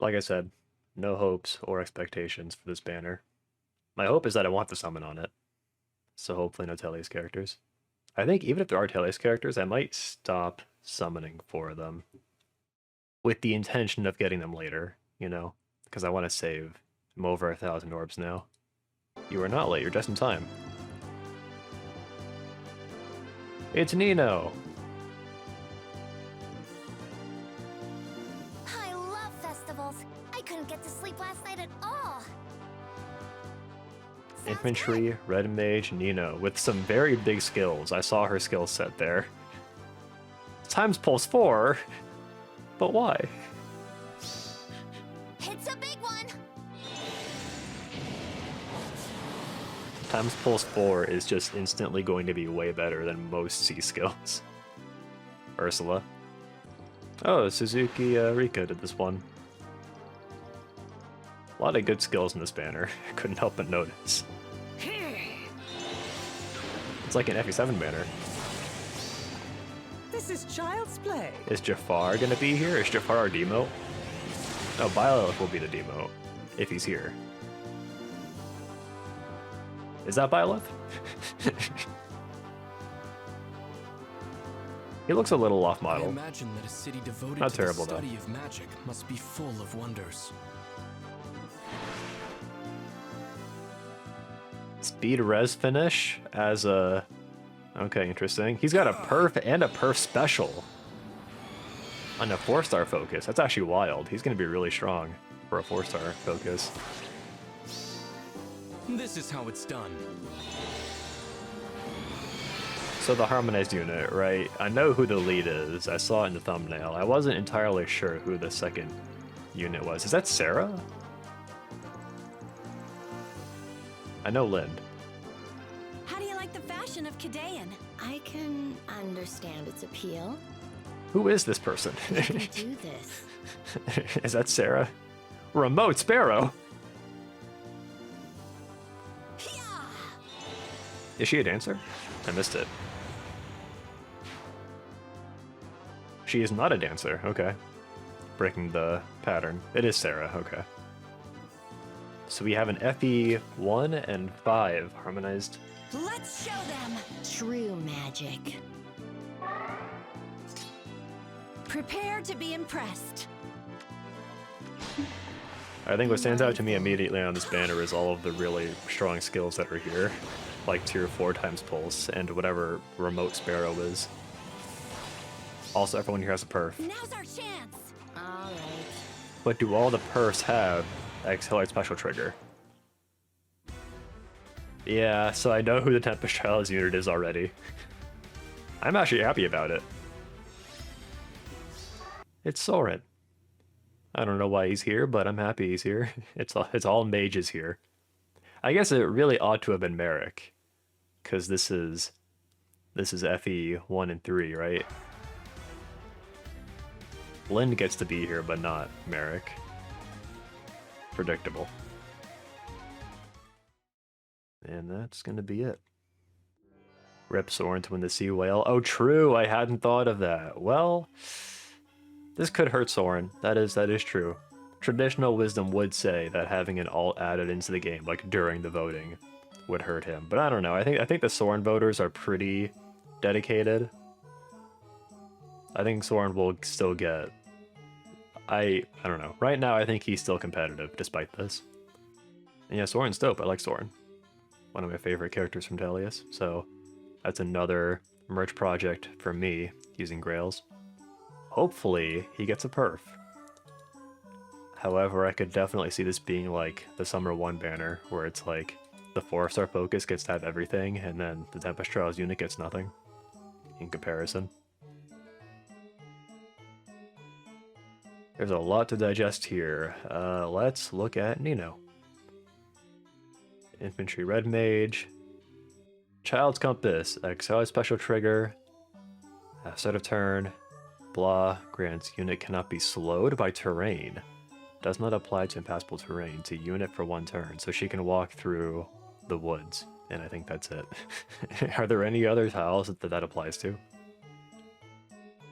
Like I said, no hopes or expectations for this banner. My hope is that I want to summon on it, so hopefully no Tellius characters. I think even if there are Tellius characters, I might stop summoning for them with the intention of getting them later, you know, because I want to save. I'm over 1,000 orbs now. You are not late, you're just in time. It's Nino! I love festivals. I couldn't get to sleep last night at all. Sounds Infantry, good. Red Mage, Nino, with some very big skills. I saw her skill set there. Times pulse 4? But why? It's a big one. Times pulse 4 is just instantly going to be way better than most C skills. Ursula. Oh, Suzuki Rika did this one. A lot of good skills in this banner. Couldn't help but notice. It's like an FE7 banner. This is child's play. Is Jafar gonna be here? Is Jafar our demote? No, Byleth will be the demote, if he's here. Is that Byleth? He looks a little off I model. imagine that a city devoted Not to terrible, the though. study of magic must be full of wonders. Speed res finish as a... Okay, interesting. He's got a perf and a perf special. On a 4-star focus. That's actually wild. He's gonna be really strong for a 4-star focus. This is how it's done. So the harmonized unit, right? I know who the lead is. I saw it in the thumbnail. I wasn't entirely sure who the second unit was. Is that Sarah? I know Linde. How do you like the fashion of Khadein? I can understand its appeal. Who is this person? You can do this. Is that Sarah? Remote Sparrow? Is she a dancer? I missed it. She is not a dancer, okay. Breaking the pattern. It is Sarah, okay. So we have an FE1 and 5 harmonized. Let's show them true magic. Prepare to be impressed. I think what stands out to me immediately on this banner is all of the really strong skills that are here. Like tier 4 times pulse and whatever remote sparrow is. Also, everyone here has a perf. Now's our chance. All right. But do all the perfs have Accelerate Special Trigger? Yeah, so I know who the Tempest Trials unit is already. I'm actually happy about it. It's Soren. I don't know why he's here, but I'm happy he's here. It's all mages here. I guess it really ought to have been Merrick, because this is FE 1 and 3, right? Linde gets to be here, but not Merrick. Predictable. And that's gonna be it. Rip Soren to win the Sea Whale. Oh, true, I hadn't thought of that. Well, this could hurt Soren. That is true. Traditional wisdom would say that having an alt added into the game, like during the voting, would hurt him. But I don't know. I think the Soren voters are pretty dedicated. I think Soren will still get... I don't know. Right now, I think he's still competitive, despite this. And yeah, Soren's dope. I like Soren. One of my favorite characters from Tellius. So that's another merch project for me, using Grails. Hopefully, he gets a perf. However, I could definitely see this being like the Summer 1 banner, where it's like the 4-star focus gets to have everything, and then the Tempest Trials unit gets nothing in comparison. There's a lot to digest here. Let's look at Nino. Infantry Red Mage. Child's Compass. Accelerate Special Trigger. Start of turn. Blah. Grants unit cannot be slowed by terrain. Does not apply to impassable terrain. To unit for 1 turn. So she can walk through the woods. And I think that's it. Are there any other tiles that applies to?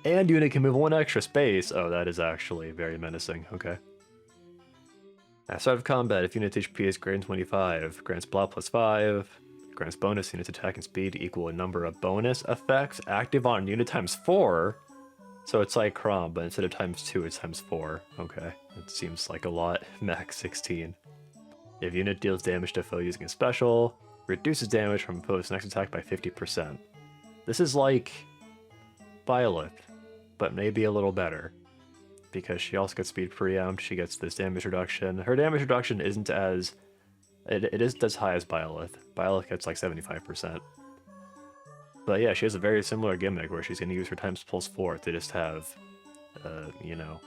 And unit can move 1 extra space. Oh, that is actually very menacing. Okay. At start of combat, if unit HP is greater than 25, grants blah +5, grants bonus units attack and speed equal a number of bonus effects active on unit times 4. So it's like Crom, but instead of times 2, it's times 4. Okay, that seems like a lot. Max 16. If unit deals damage to foe using a special, reduces damage from foe's next attack by 50%. This is like Byleth, but maybe a little better. Because she also gets speed preempt, she gets this damage reduction. Her damage reduction isn't as... It isn't as high as Byleth. Byleth gets like 75%. But yeah, she has a very similar gimmick where she's going to use her times pulse 4 to just have, you know,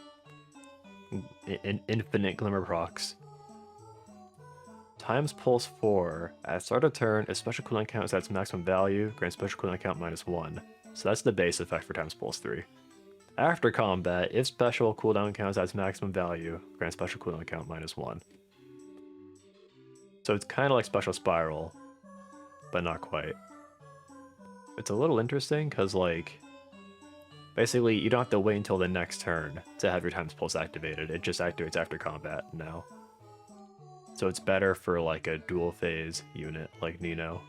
infinite glimmer procs. Times pulse 4. At start of turn, if special cooldown count is at its maximum value, grant special cooldown count -1. So that's the base effect for times pulse 3. After combat, if special cooldown count is at its maximum value, grant special cooldown count -1. So it's kind of like special spiral, but not quite. It's a little interesting because, like, basically you don't have to wait until the next turn to have your times pulse activated. It just activates after combat now. So it's better for like a dual phase unit like Nino,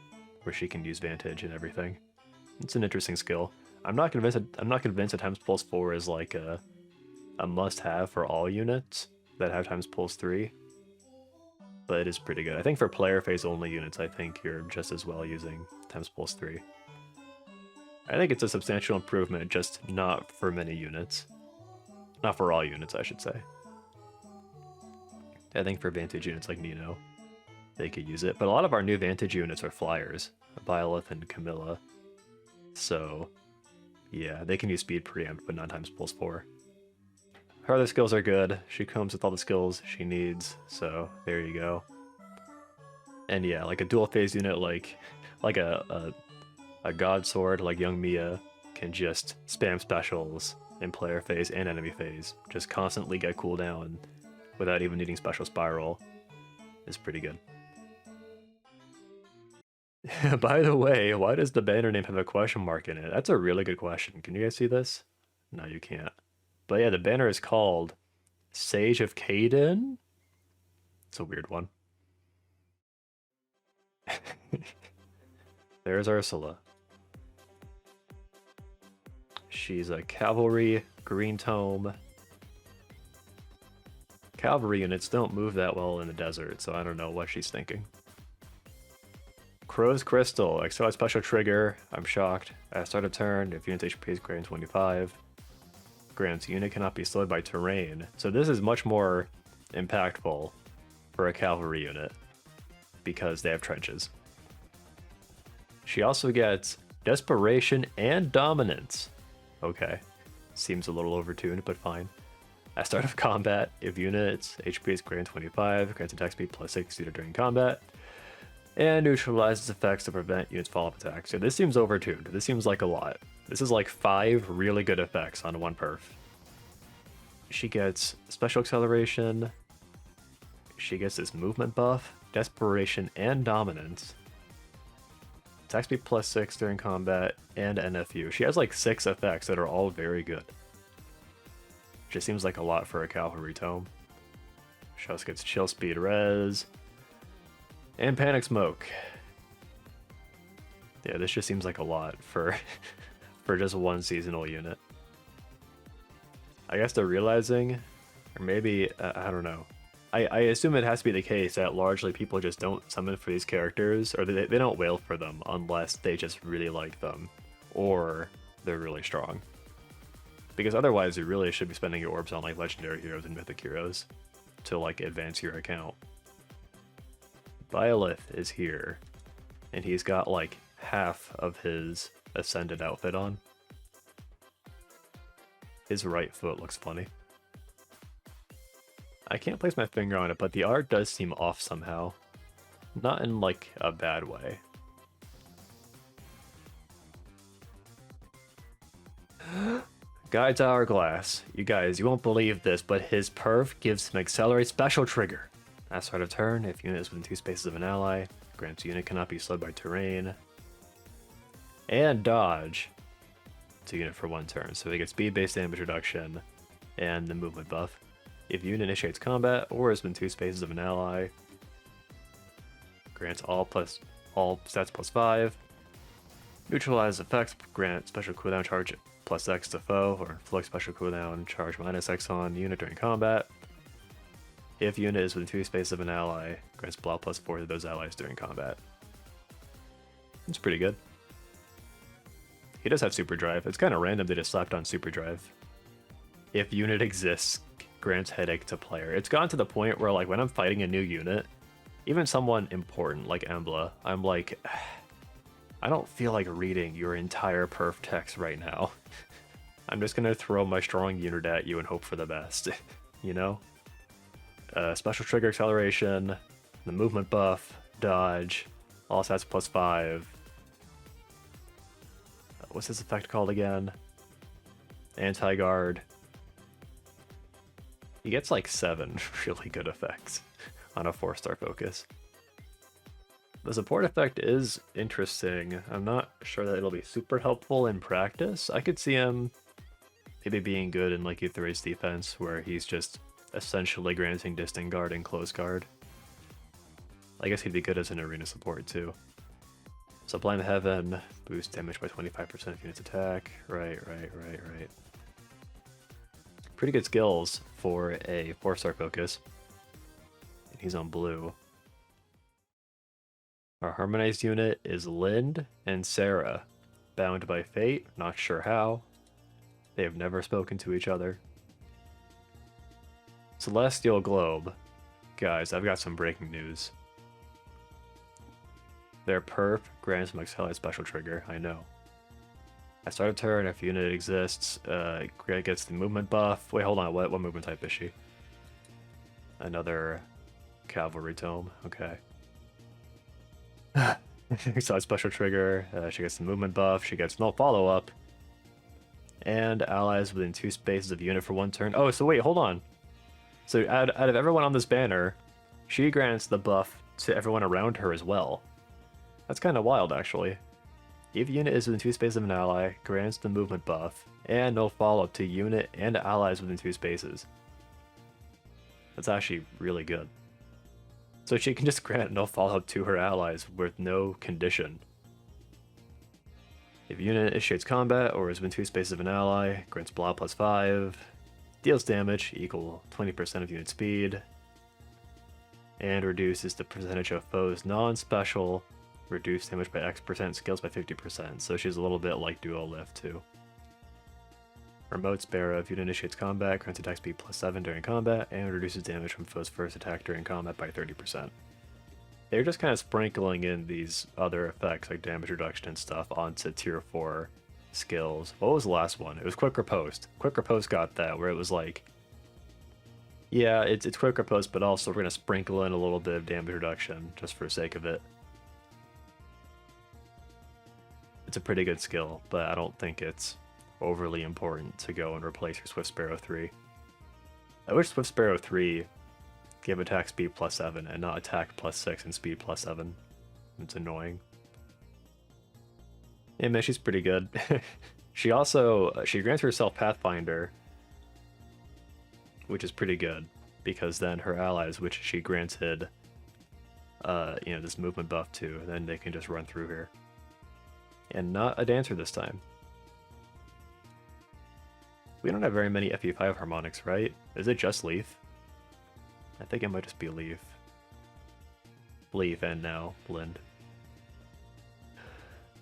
where she can use Vantage and everything. It's an interesting skill. I'm not convinced that times pulse 4 is like a must-have for all units that have times pulse 3. But it is pretty good. I think for player phase only units, I think you're just as well using times pulse 3. I think it's a substantial improvement, just not for many units. Not for all units, I should say. I think for Vantage units like Nino, they could use it. But a lot of our new Vantage units are flyers, Byleth and Camilla. So, yeah, they can use speed preempt, but not times pulse 4. Her other skills are good. She comes with all the skills she needs, so there you go. And yeah, like a dual phase unit like a god sword like young Mia can just spam specials in player phase and enemy phase. Just constantly get cooldown without even needing special spiral is pretty good. By the way, why does the banner name have a question mark in it? That's a really good question. Can you guys see this? No, you can't. But yeah, the banner is called Sage of Khadein. It's a weird one. There's Ursula. She's a cavalry green tome. Cavalry units don't move that well in the desert, so I don't know what she's thinking. Crow's Crystal. Accelerate special trigger. I'm shocked. At start of turn, if unit's HP is greater than 25, grants unit cannot be slowed by terrain. So this is much more impactful for a cavalry unit because they have trenches. She also gets Desperation and Dominance. Okay. Seems a little overtuned, but fine. At start of combat, if unit's HP is greater than 25, grants attack speed +6 during combat, and neutralizes effects to prevent units' follow-up attacks. So this seems overtuned. This seems like a lot. This is like 5 really good effects on one perf. She gets special acceleration. She gets this movement buff, Desperation, and Dominance. Attack speed +6 during combat, and NFU. She has like 6 effects that are all very good. Just seems like a lot for a cavalry tome. She also gets chill speed res. And Panic Smoke. Yeah, this just seems like a lot for for just one seasonal unit. I guess they're realizing, or maybe, I don't know. I assume it has to be the case that largely people just don't summon for these characters, or they don't wail for them unless they just really like them, or they're really strong. Because otherwise you really should be spending your orbs on like legendary heroes and mythic heroes to like advance your account. Byleth is here, and he's got like half of his ascended outfit on. His right foot looks funny. I can't place my finger on it, but the art does seem off somehow. Not in like a bad way. Guide's Hourglass. You guys, you won't believe this, but his perf gives him Accelerate Special Trigger. At start of turn, if unit is within 2 spaces of an ally, grants unit cannot be slowed by terrain. And Dodge to unit for 1 turn. So they get speed-based damage reduction and the movement buff. If unit initiates combat or is within 2 spaces of an ally, grants all stats +5. Neutralize effects, grant special cooldown charge +X to foe, or inflict special cooldown charge -X on unit during combat. If unit is within 2 spaces of an ally, grants blah +4 to those allies during combat. It's pretty good. He does have super drive. It's kind of random they just slapped on super drive. If unit exists, grants headache to player. It's gotten to the point where, like, when I'm fighting a new unit, even someone important like Emblem, I'm like, I don't feel like reading your entire perf text right now. I'm just gonna throw my strong unit at you and hope for the best, you know? Special trigger acceleration, the movement buff, dodge, all stats +5. What's this effect called again? Anti-guard. He gets like 7 really good effects on a 4-star focus. The support effect is interesting. I'm not sure that it'll be super helpful in practice. I could see him maybe being good in like Eutheria's defense, where he's just essentially granting distant guard and close guard. I guess he'd be good as an arena support too. Sublime Heaven, boost damage by 25% of unit's attack. Right. Pretty good skills for a 4-star focus. And he's on blue. Our harmonized unit is Linde and Sarah. Bound by fate, not sure how. They have never spoken to each other. Celestial Globe. Guys, I've got some breaking news. Their perf grants some accelerated special trigger, I know. At start of turn, if unit exists, gets the movement buff. Wait, hold on, what movement type is she? Another cavalry tome, okay. So special trigger, she gets the movement buff, she gets no follow-up. And allies within 2 spaces of unit for 1 turn. Oh, so wait, hold on. So out of everyone on this banner, she grants the buff to everyone around her as well. That's kind of wild, actually. If unit is within 2 spaces of an ally, grants the movement buff, and no follow-up to unit and allies within 2 spaces. That's actually really good. So she can just grant no follow-up to her allies with no condition. If unit initiates combat or is within 2 spaces of an ally, grants blah +5, deals damage equal 20% of unit speed, and reduces the percentage of foes non-special reduced damage by X%, skills by 50%, so she's a little bit like Dual Lift too. Remote Sparrow, if unit initiates combat, grants attack speed +7 during combat, and reduces damage from foe's first attack during combat by 30%. They're just kind of sprinkling in these other effects like damage reduction and stuff onto tier 4 skills. What was the last one? It was Quick Riposte. Quick Riposte got that, where it was like, yeah, it's Quick Riposte, but also we're going to sprinkle in a little bit of damage reduction just for the sake of it. It's a pretty good skill, but I don't think it's overly important to go and replace your Swift Sparrow 3. I wish Swift Sparrow 3 gave attack speed +7 and not attack +6 and speed +7. It's annoying. Yeah, man, she's pretty good. She grants herself Pathfinder, which is pretty good, because then her allies, which she granted, this movement buff to, then they can just run through her. And not a dancer this time. We don't have very many FE5 harmonics, right? Is it just Leaf? I think it might just be Leaf. Leaf and now Linde.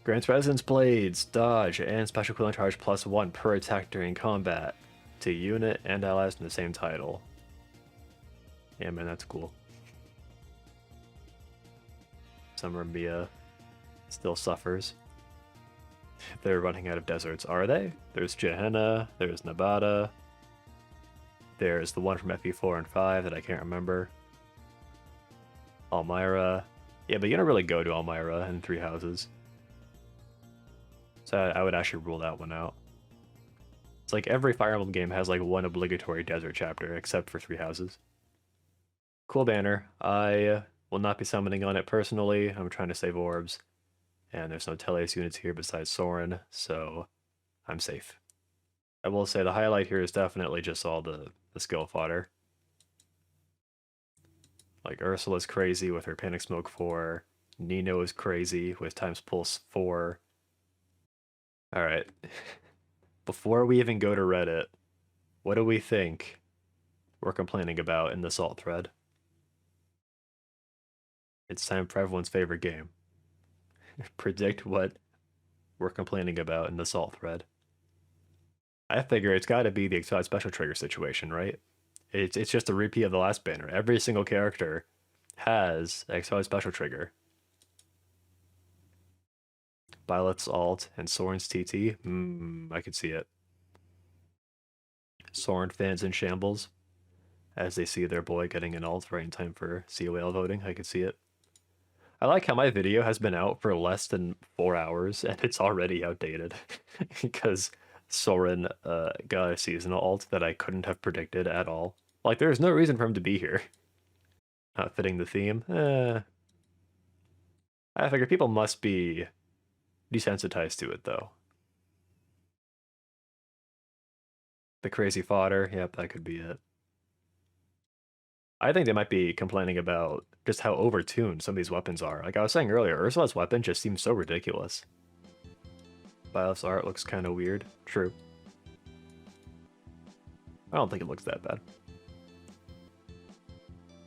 Grants Resonance Blades, dodge, and special cooldown charge +1 per attack during combat to unit and allies in the same title. Yeah, man, that's cool. Summer Mia still suffers. They're running out of deserts, are they? There's Gehenna, there's Nabata, there's the one from FE4 and 5 that I can't remember. Almyra. Yeah, but you don't really go to Almyra in 3 houses. So I would actually rule that one out. It's like every Fire Emblem game has like one obligatory desert chapter, except for 3 houses. Cool banner. I will not be summoning on it personally. I'm trying to save orbs. And there's no Teleus units here besides Soren, so I'm safe. I will say the highlight here is definitely just all the skill fodder. Like Ursula's crazy with her Panic Smoke 4. Nino is crazy with Times Pulse 4. Alright. Before we even go to Reddit, what do we think we're complaining about in the Salt thread? It's time for everyone's favorite game. Predict what we're complaining about in the Salt thread. I figure it's got to be the Exiled Special Trigger situation, right? It's just a repeat of the last banner. Every single character has Exiled Special Trigger. Byleth's alt and Soren's TT. I could see it. Soren fans in shambles as they see their boy getting an alt right in time for COL voting. I could see it. I like how my video has been out for less than 4 hours and it's already outdated because Soren got a seasonal alt that I couldn't have predicted at all. Like, there's no reason for him to be here. Not fitting the theme. I figure people must be desensitized to it, though. The crazy fodder. Yep, that could be it. I think they might be complaining about just how overtuned some of these weapons are. Like I was saying earlier, Ursula's weapon just seems so ridiculous. Byleth's art looks kind of weird. True. I don't think it looks that bad.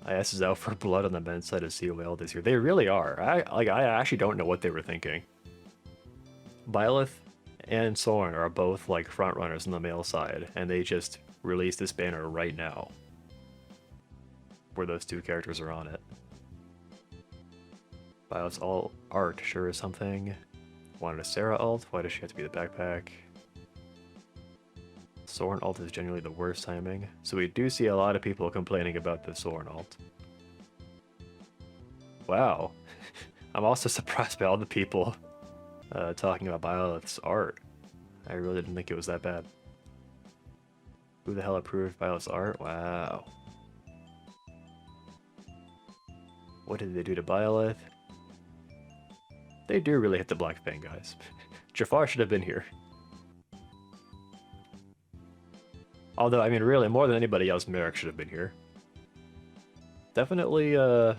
IS is out for blood on the men's side of COL this year. They really are. I actually don't know what they were thinking. Byleth and Soren are both like front runners on the male side, and they just released this banner right now where those two characters are on it. Byleth's all art sure is something. Wanted a Sarah alt. Why does she have to be the backpack? Soren alt is generally the worst timing, so we do see a lot of people complaining about the Soren alt. Wow. I'm also surprised by all the people talking about Byleth's art. I really didn't think it was that bad. Who the hell approved Byleth's art? Wow. What did they do to Byleth? They do really hit the Black Fang, guys. Jafar should have been here. Although, I mean, really, more than anybody else, Merrick should have been here. Definitely, I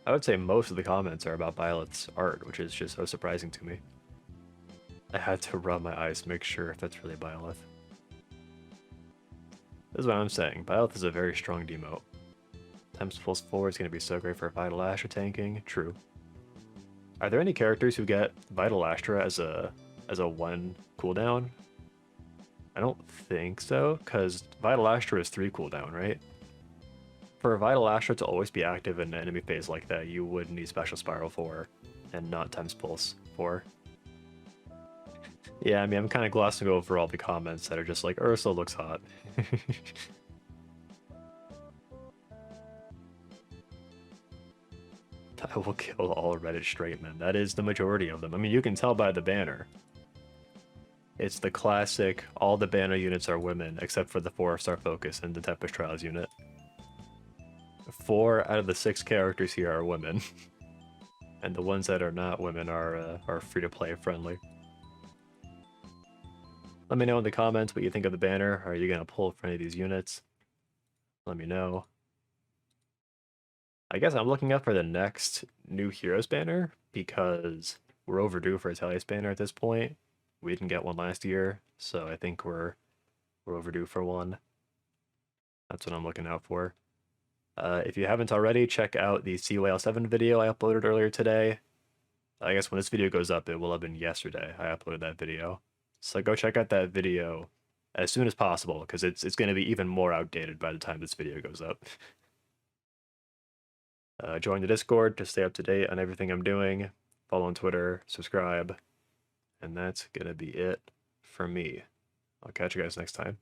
would say most of the comments are about Byleth's art, which is just so surprising to me. I had to rub my eyes to make sure if that's really Byleth. This is what I'm saying. Byleth is a very strong demote. Times pulse 4 is going to be so great for Vital Astra tanking. True. Are there any characters who get Vital Astra as a 1 cooldown? I don't think so, because Vital Astra is 3 cooldown, right? For Vital Astra to always be active in an enemy phase like that, you would need Special Spiral 4 and not Times Pulse 4. Yeah, I mean, I'm kind of glossing over all the comments that are just like, Ursula looks hot. I will kill all Reddit straight men. That is the majority of them. I mean, you can tell by the banner. It's the classic, all the banner units are women, except for the 4-star focus and the Tempest Trials unit. 4 out of the 6 characters here are women. And the ones that are not women are free-to-play friendly. Let me know in the comments what you think of the banner. Are you going to pull for any of these units? Let me know. I guess I'm looking up for the next new Heroes banner, because we're overdue for a Talius banner at this point. We didn't get one last year, so I think we're overdue for one. That's what I'm looking out for. If you haven't already, check out the COL 7 video I uploaded earlier today. I guess when this video goes up, it will have been yesterday. I uploaded that video. So go check out that video as soon as possible, because it's going to be even more outdated by the time this video goes up. Join the Discord to stay up to date on everything I'm doing. Follow on Twitter, subscribe. And that's going to be it for me. I'll catch you guys next time.